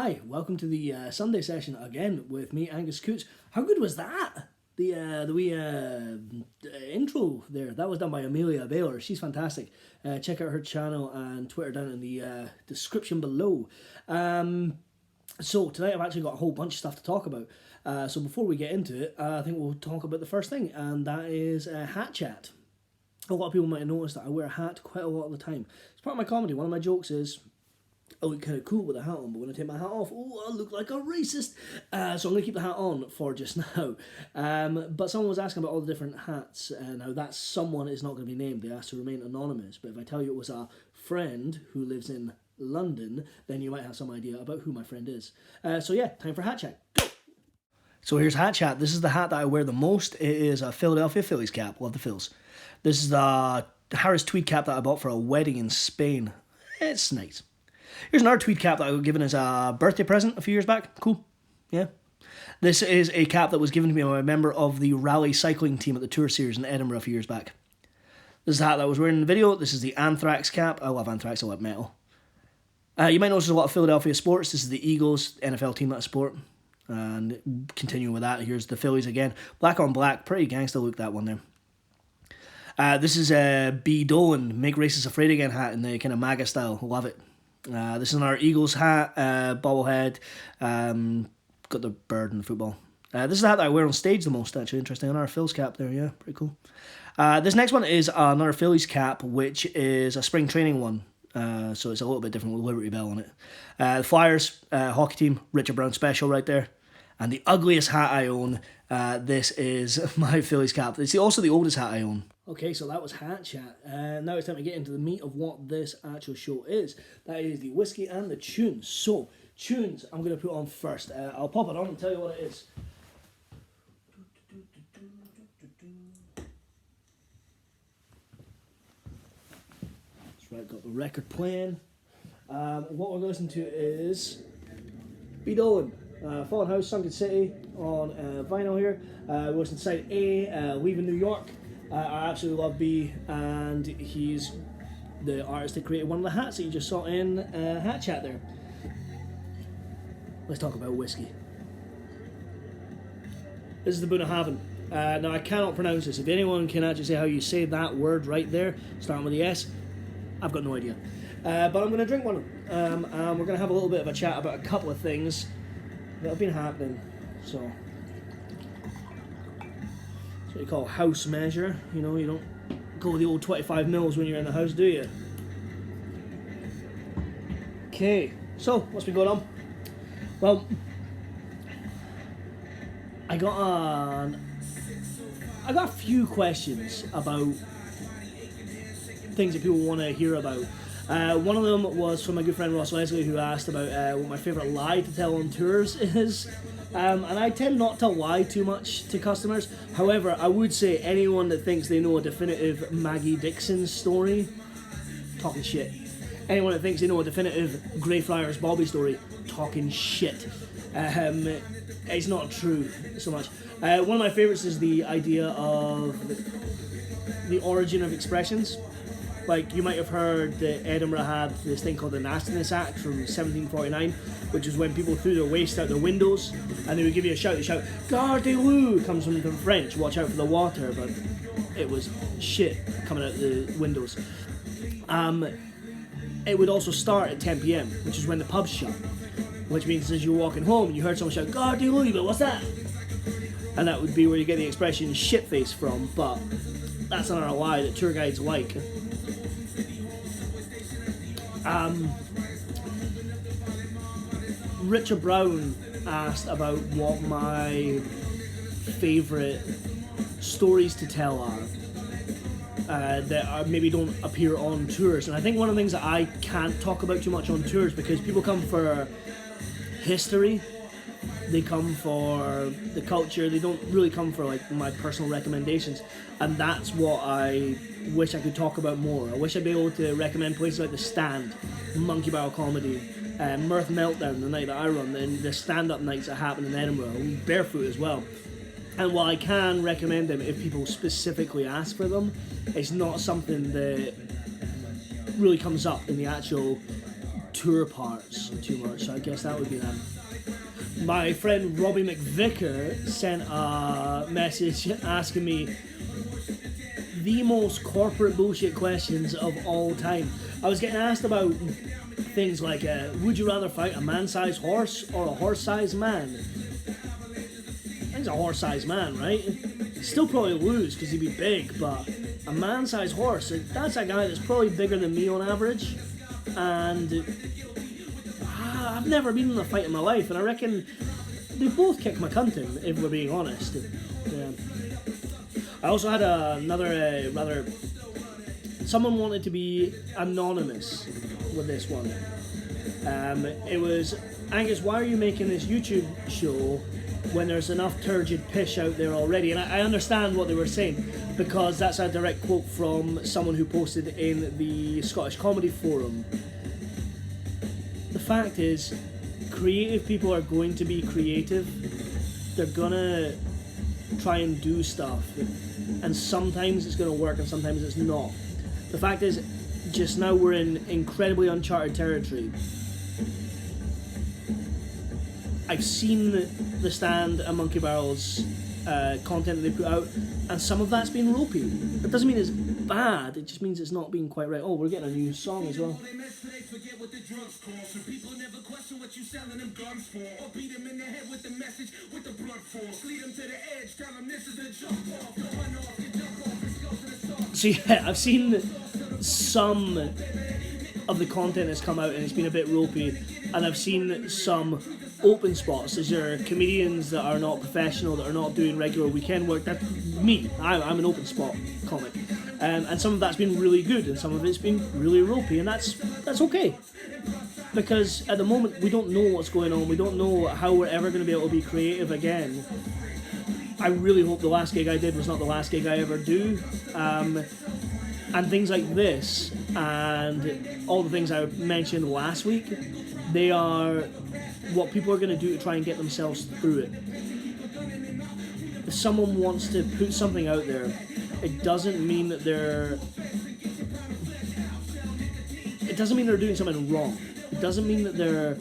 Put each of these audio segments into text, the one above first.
Hi, welcome to the Sunday session again with me, Angus Coutts. How good was that? The wee intro there, that was done by Amelia Baylor. She's fantastic. Check out her channel and Twitter down in the description below. So tonight I've actually got a whole bunch of stuff to talk about. So before we get into it, I think we'll talk about the first thing, and that is hat chat. A lot of people might have noticed that I wear a hat quite a lot of the time. It's part of my comedy. One of my jokes is, I look kind of cool with a hat on, but when I take my hat off, oh, I look like a racist. So I'm going to keep the hat on for just now. But someone was asking about all the different hats, and how that someone is not going to be named. They asked to remain anonymous. But if I tell you it was a friend who lives in London, then you might have some idea about who my friend is. So yeah, time for hat chat. Go! So here's hat chat. This is the hat that I wear the most. It is a Philadelphia Phillies cap. Love the Phils. This is the Harris tweed cap that I bought for a wedding in Spain. It's nice. Here's another tweed cap that I was given as a birthday present a few years back. Cool. Yeah. This is a cap that was given to me by a member of the rally cycling team at the Tour Series in Edinburgh a few years back. This is the hat that I was wearing in the video. This is the Anthrax cap. I love Anthrax. I love metal. You might notice a lot of Philadelphia sports. This is the Eagles, NFL team that I support. And continuing with that, here's the Phillies again. Black on black. Pretty gangster look, that one there. This is a B. Dolan, Make Racists Afraid Again hat in the kind of MAGA style. Love it. This is another Eagles hat, bobblehead, got the bird and the football. This is the hat that I wear on stage the most, actually. Interesting. Another Phil's cap there, yeah, pretty cool. This next one is another Phillies cap, which is a spring training one. So it's a little bit different with Liberty Bell on it. The Flyers, hockey team, Richard Brown special right there. And the ugliest hat I own, this is my Phillies cap. It's also the oldest hat I own. Okay, so that was hat chat. Now it's time to get into the meat of what this actual show is. That is the whiskey and the tunes. So, tunes I'm going to put on first. I'll pop it on and tell you what it is. That's right, got the record playing. What we're listening to is B. Dolan, Fallen House, Sunken City on vinyl here. We're listening to side A, Leaving New York. I absolutely love B, and he's the artist that created one of the hats that you just saw in Hat Chat there. Let's talk about whiskey. This is the Bunnahabhain. Now I cannot pronounce this. If anyone can actually say how you say that word right there, starting with the S, I've got no idea. But I'm going to drink one, and we're going to have a little bit of a chat about a couple of things that have been happening. So, what you call house measure. You know, you don't go with the old 25 mils when you're in the house, do you? Okay, so what's been going on? Well, I got a few questions about things that people want to hear about. One of them was from my good friend Ross Leslie, who asked about what my favourite lie to tell on tours is. And I tend not to lie too much to customers. However, I would say anyone that thinks they know a definitive Maggie Dixon story, talking shit. Anyone that thinks they know a definitive Greyfriars Bobby story, talking shit. It's not true so much. One of my favourites is the idea of the origin of expressions. Like, you might have heard that Edinburgh had this thing called the Nastiness Act from 1749, which is when people threw their waste out their windows, and they would give you a shout. They shout, "Gardez-vous!" comes from the French, watch out for the water, but it was shit coming out the windows. It would also start at 10 p.m, which is when the pubs shut, which means as you're walking home and you heard someone shout, "Gardez-vous!" but what's that? And that would be where you get the expression shitface from, but that's another lie that tour guides like. Richard Brown asked about what my favourite stories to tell are that maybe don't appear on tours, and I think one of the things that I can't talk about too much on tours, because people come for history, they come for the culture, they don't really come for like my personal recommendations, and that's what I wish I could talk about more. I wish I'd be able to recommend places like The Stand, Monkey Barrel Comedy, Mirth Meltdown, the night that I run, and the stand-up nights that happen in Edinburgh, Barefoot as well. And while I can recommend them if people specifically ask for them, it's not something that really comes up in the actual tour parts too much, so I guess that would be that. My friend Robbie McVicker sent a message asking me the most corporate bullshit questions of all time. I was getting asked about things like, would you rather fight a man-sized horse or a horse-sized man? I think it's a horse-sized man, right? Still probably lose because he'd be big, but a man-sized horse, that's a guy that's probably bigger than me on average, and I've never been in a fight in my life, and I reckon they both kick my cunt in, if we're being honest. Yeah. I also had another, someone wanted to be anonymous with this one. It was, Angus, why are you making this YouTube show when there's enough turgid pish out there already? And I understand what they were saying, because that's a direct quote from someone who posted in the Scottish Comedy Forum. The fact is, creative people are going to be creative. They're gonna try and do stuff, and sometimes it's gonna work and sometimes it's not. The fact is, just now we're in incredibly uncharted territory. I've seen the Stand and Monkey Barrel's content that they put out, and some of that's been ropey. That doesn't mean it's bad, it just means it's not being quite right. Oh, we're getting a new song as well. So yeah, I've seen some of the content that's come out and it's been a bit ropey, and I've seen some open spots. These are comedians that are not professional, that are not doing regular weekend work. That's me. I'm an open spot comic, and some of that's been really good, and some of it's been really ropey, and that's okay, because at the moment we don't know what's going on. We don't know how we're ever going to be able to be creative again. I really hope the last gig I did was not the last gig I ever do, and things like this and all the things I mentioned last week, they are what people are going to do to try and get themselves through it. If someone wants to put something out there, it doesn't mean that they're doing something wrong. It doesn't mean that they're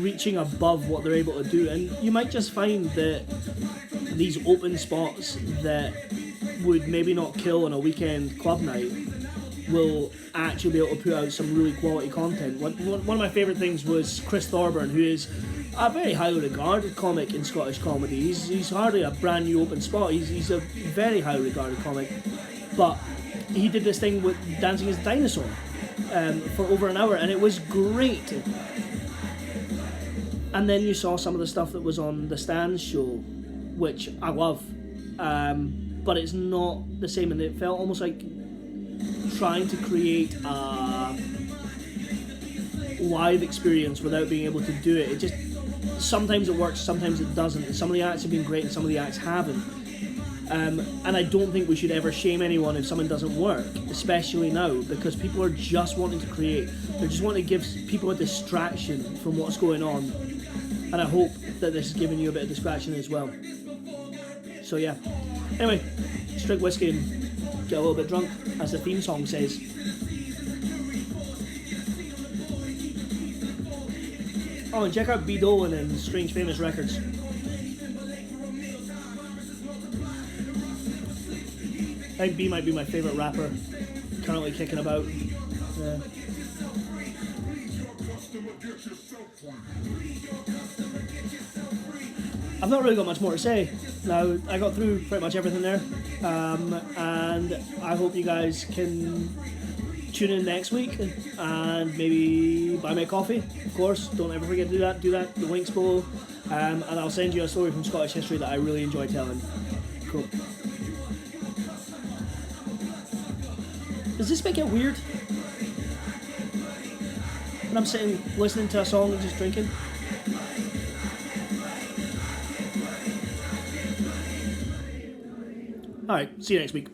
reaching above what they're able to do. And you might just find that these open spots that would maybe not kill on a weekend club night will actually be able to put out some really quality content. One of my favourite things was Chris Thorburn, who is a very highly regarded comic in Scottish comedy. He's hardly a brand new open spot. He's a very highly regarded comic, but he did this thing with Dancing as a Dinosaur for over an hour, and it was great. And then you saw some of the stuff that was on the Stand show, which I love, but it's not the same, and it felt almost like trying to create a live experience without being able to do it. It just, sometimes it works, sometimes it doesn't, and some of the acts have been great and some of the acts haven't. And I don't think we should ever shame anyone if someone doesn't work, especially now, because people are just wanting to create. They're just wanting to give people a distraction from what's going on, and I hope that this is giving you a bit of distraction as well. So yeah, anyway, just drink whiskey and get a little bit drunk, as the theme song says. Oh, and check out B. Dolan and Strange Famous Records. I think B might be my favourite rapper currently kicking about. Yeah. I've not really got much more to say. Now, I got through pretty much everything there, and I hope you guys can tune in next week and maybe buy me a coffee, of course. Don't ever forget to do that, the link's below, and I'll send you a story from Scottish history that I really enjoy telling. Cool. Does this make it weird when I'm sitting listening to a song and just drinking? Alright, see you next week.